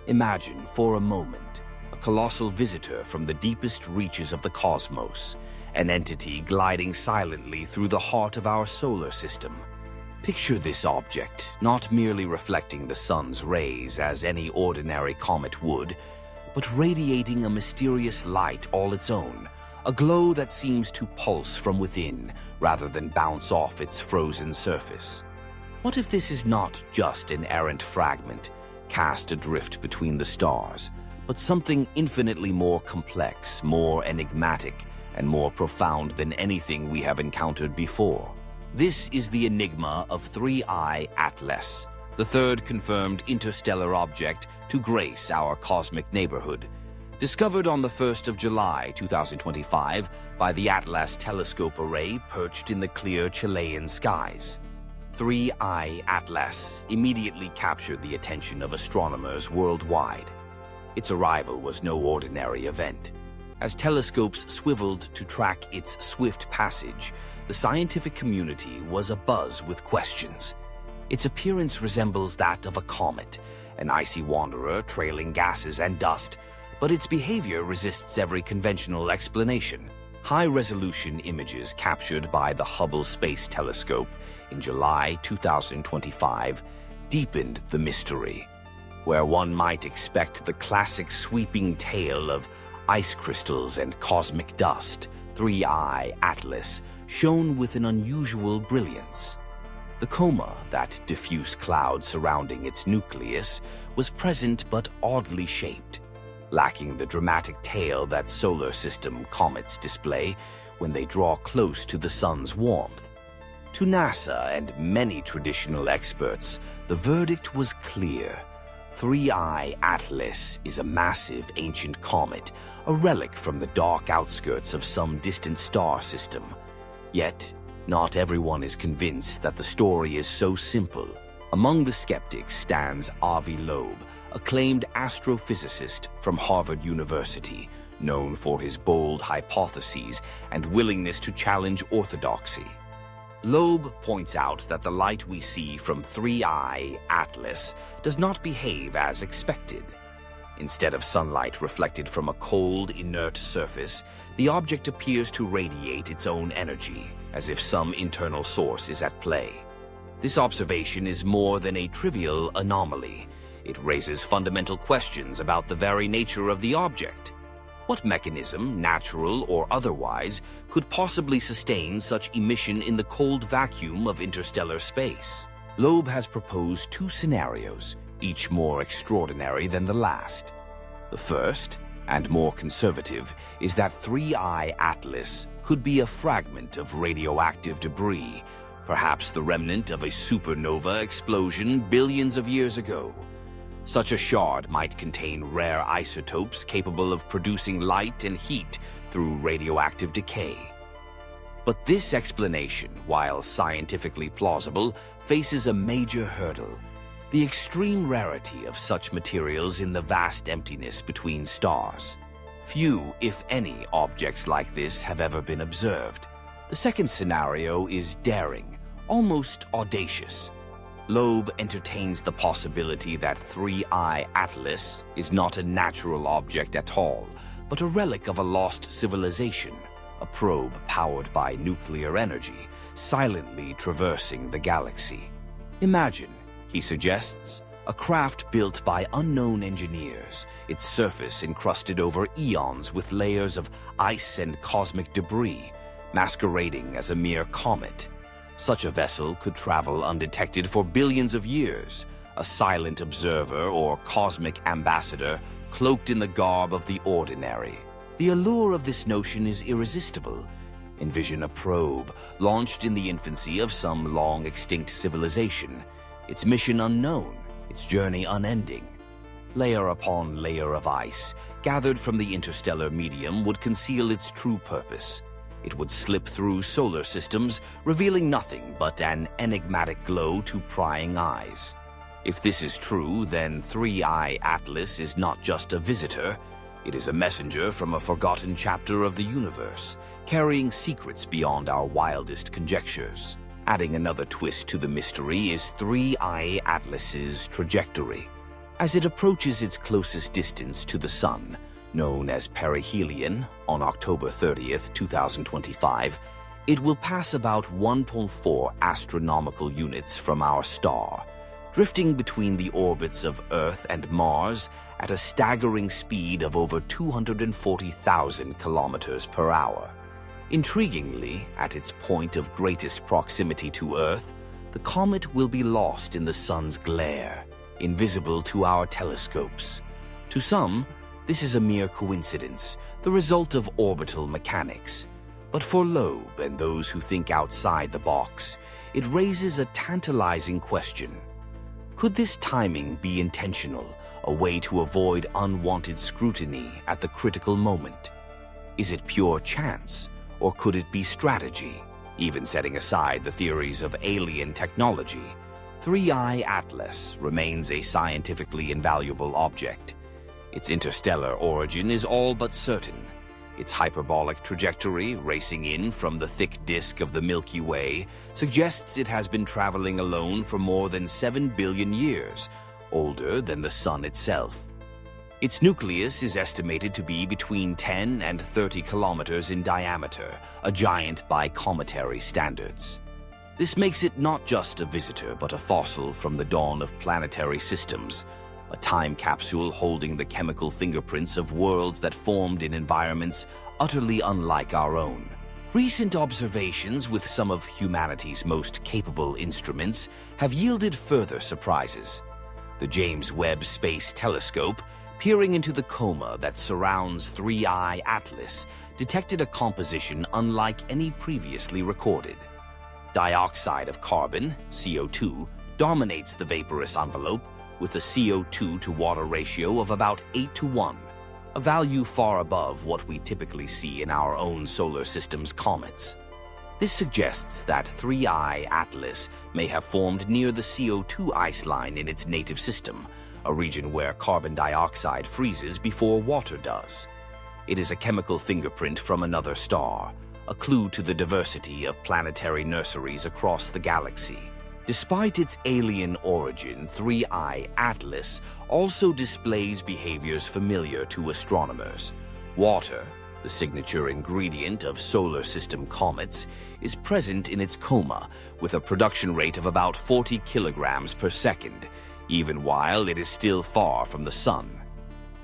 Imagine, for a moment, a colossal visitor from the deepest reaches of the cosmos, an entity gliding silently through the heart of our solar system. Picture this object, not merely reflecting the sun's rays as any ordinary comet would, but radiating a mysterious light all its own, a glow that seems to pulse from within rather than bounce off its frozen surface. What if this is not just an errant fragment, cast adrift between the stars, but something infinitely more complex, more enigmatic, and more profound than anything we have encountered before? This is the enigma of 3I Atlas, the third confirmed interstellar object to grace our cosmic neighborhood. Discovered on the 1st of July 2025 by the Atlas telescope array perched in the clear Chilean skies. 3I Atlas immediately captured the attention of astronomers worldwide. Its arrival was no ordinary event. As telescopes swiveled to track its swift passage, the scientific community was abuzz with questions. Its appearance resembles that of a comet, an icy wanderer trailing gases and dust, but its behavior resists every conventional explanation. High-resolution images captured by the Hubble Space Telescope in July 2025 deepened the mystery. Where one might expect the classic sweeping tale of ice crystals and cosmic dust, 3I Atlas shone with an unusual brilliance. The coma, that diffuse cloud surrounding its nucleus, was present but oddly shaped, lacking the dramatic tail that solar system comets display when they draw close to the sun's warmth. To NASA and many traditional experts, the verdict was clear. 3I Atlas is a massive ancient comet, a relic from the dark outskirts of some distant star system. Yet, not everyone is convinced that the story is so simple. Among the skeptics stands Avi Loeb, acclaimed astrophysicist from Harvard University, known for his bold hypotheses and willingness to challenge orthodoxy. Loeb points out that the light we see from 3I Atlas does not behave as expected. Instead of sunlight reflected from a cold, inert surface, the object appears to radiate its own energy, as if some internal source is at play. This observation is more than a trivial anomaly. It raises fundamental questions about the very nature of the object. What mechanism, natural or otherwise, could possibly sustain such emission in the cold vacuum of interstellar space? Loeb has proposed two scenarios, each more extraordinary than the last. The first, and more conservative, is that 3I Atlas could be a fragment of radioactive debris, perhaps the remnant of a supernova explosion billions of years ago. Such a shard might contain rare isotopes capable of producing light and heat through radioactive decay. But this explanation, while scientifically plausible, faces a major hurdle: the extreme rarity of such materials in the vast emptiness between stars. Few, if any, objects like this have ever been observed. The second scenario is daring, almost audacious. Loeb entertains the possibility that 3I Atlas is not a natural object at all, but a relic of a lost civilization, a probe powered by nuclear energy, silently traversing the galaxy. Imagine, he suggests, a craft built by unknown engineers, its surface encrusted over eons with layers of ice and cosmic debris, masquerading as a mere comet. Such a vessel could travel undetected for billions of years, a silent observer or cosmic ambassador cloaked in the garb of the ordinary. The allure of this notion is irresistible. Envision a probe launched in the infancy of some long-extinct civilization, its mission unknown, its journey unending. Layer upon layer of ice, gathered from the interstellar medium, would conceal its true purpose. It would slip through solar systems, revealing nothing but an enigmatic glow to prying eyes. If this is true, then 3I Atlas is not just a visitor. It is a messenger from a forgotten chapter of the universe, carrying secrets beyond our wildest conjectures. Adding another twist to the mystery is 3I Atlas's trajectory. As it approaches its closest distance to the Sun, known as perihelion, on October 30th, 2025, it will pass about 1.4 astronomical units from our star, drifting between the orbits of Earth and Mars at a staggering speed of over 240,000 kilometers per hour. Intriguingly, at its point of greatest proximity to Earth, the comet will be lost in the Sun's glare, invisible to our telescopes. To some, this is a mere coincidence, the result of orbital mechanics. But for Loeb and those who think outside the box, it raises a tantalizing question. Could this timing be intentional, a way to avoid unwanted scrutiny at the critical moment? Is it pure chance, or could it be strategy? Even setting aside the theories of alien technology, 3I Atlas remains a scientifically invaluable object. Its interstellar origin is all but certain. Its hyperbolic trajectory, racing in from the thick disk of the Milky Way, suggests it has been traveling alone for more than 7 billion years, older than the Sun itself. Its nucleus is estimated to be between 10 and 30 kilometers in diameter, a giant by cometary standards. This makes it not just a visitor, but a fossil from the dawn of planetary systems, a time capsule holding the chemical fingerprints of worlds that formed in environments utterly unlike our own. Recent observations with some of humanity's most capable instruments have yielded further surprises. The James Webb Space Telescope, peering into the coma that surrounds 3I Atlas, detected a composition unlike any previously recorded. Dioxide of carbon, CO2, dominates the vaporous envelope, with a CO2 to water ratio of about 8:1, a value far above what we typically see in our own solar system's comets. This suggests that 3I Atlas may have formed near the CO2 ice line in its native system, a region where carbon dioxide freezes before water does. It is a chemical fingerprint from another star, a clue to the diversity of planetary nurseries across the galaxy. Despite its alien origin, 3I Atlas also displays behaviors familiar to astronomers. Water, the signature ingredient of solar system comets, is present in its coma with a production rate of about 40 kilograms per second, even while it is still far from the Sun.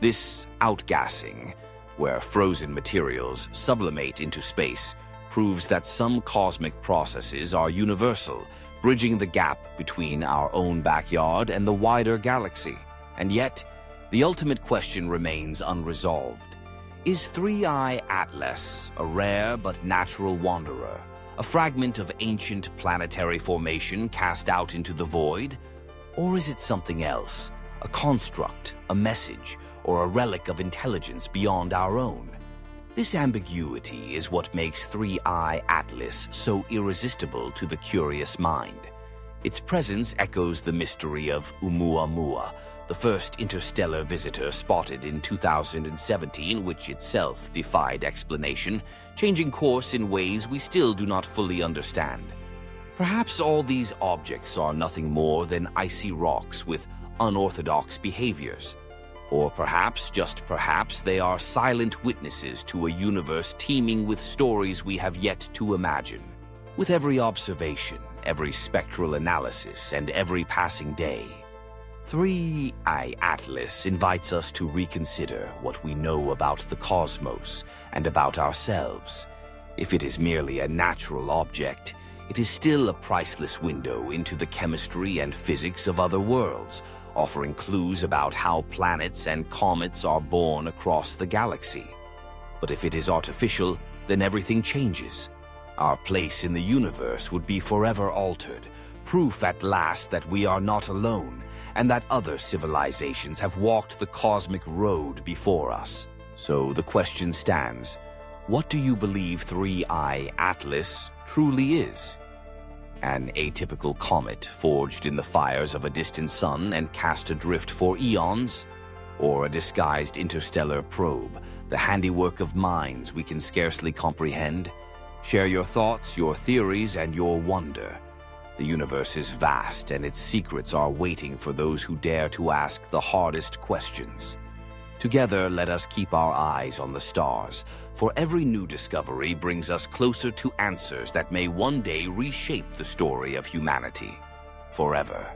This outgassing, where frozen materials sublimate into space, proves that some cosmic processes are universal, bridging the gap between our own backyard and the wider galaxy. And yet, the ultimate question remains unresolved. Is 3I Atlas a rare but natural wanderer, a fragment of ancient planetary formation cast out into the void? Or is it something else, a construct, a message, or a relic of intelligence beyond our own? This ambiguity is what makes 3I Atlas so irresistible to the curious mind. Its presence echoes the mystery of ʻOumuamua, the first interstellar visitor spotted in 2017, which itself defied explanation, changing course in ways we still do not fully understand. Perhaps all these objects are nothing more than icy rocks with unorthodox behaviors. Or perhaps, just perhaps, they are silent witnesses to a universe teeming with stories we have yet to imagine. With every observation, every spectral analysis, and every passing day, 3I Atlas invites us to reconsider what we know about the cosmos and about ourselves. If it is merely a natural object, it is still a priceless window into the chemistry and physics of other worlds, offering clues about how planets and comets are born across the galaxy. But if it is artificial, then everything changes. Our place in the universe would be forever altered, proof at last that we are not alone, and that other civilizations have walked the cosmic road before us. So the question stands, what do you believe 3I Atlas truly is? An atypical comet forged in the fires of a distant sun and cast adrift for eons? Or a disguised interstellar probe, the handiwork of minds we can scarcely comprehend? Share your thoughts, your theories, and your wonder. The universe is vast, and its secrets are waiting for those who dare to ask the hardest questions. Together, let us keep our eyes on the stars, for every new discovery brings us closer to answers that may one day reshape the story of humanity forever.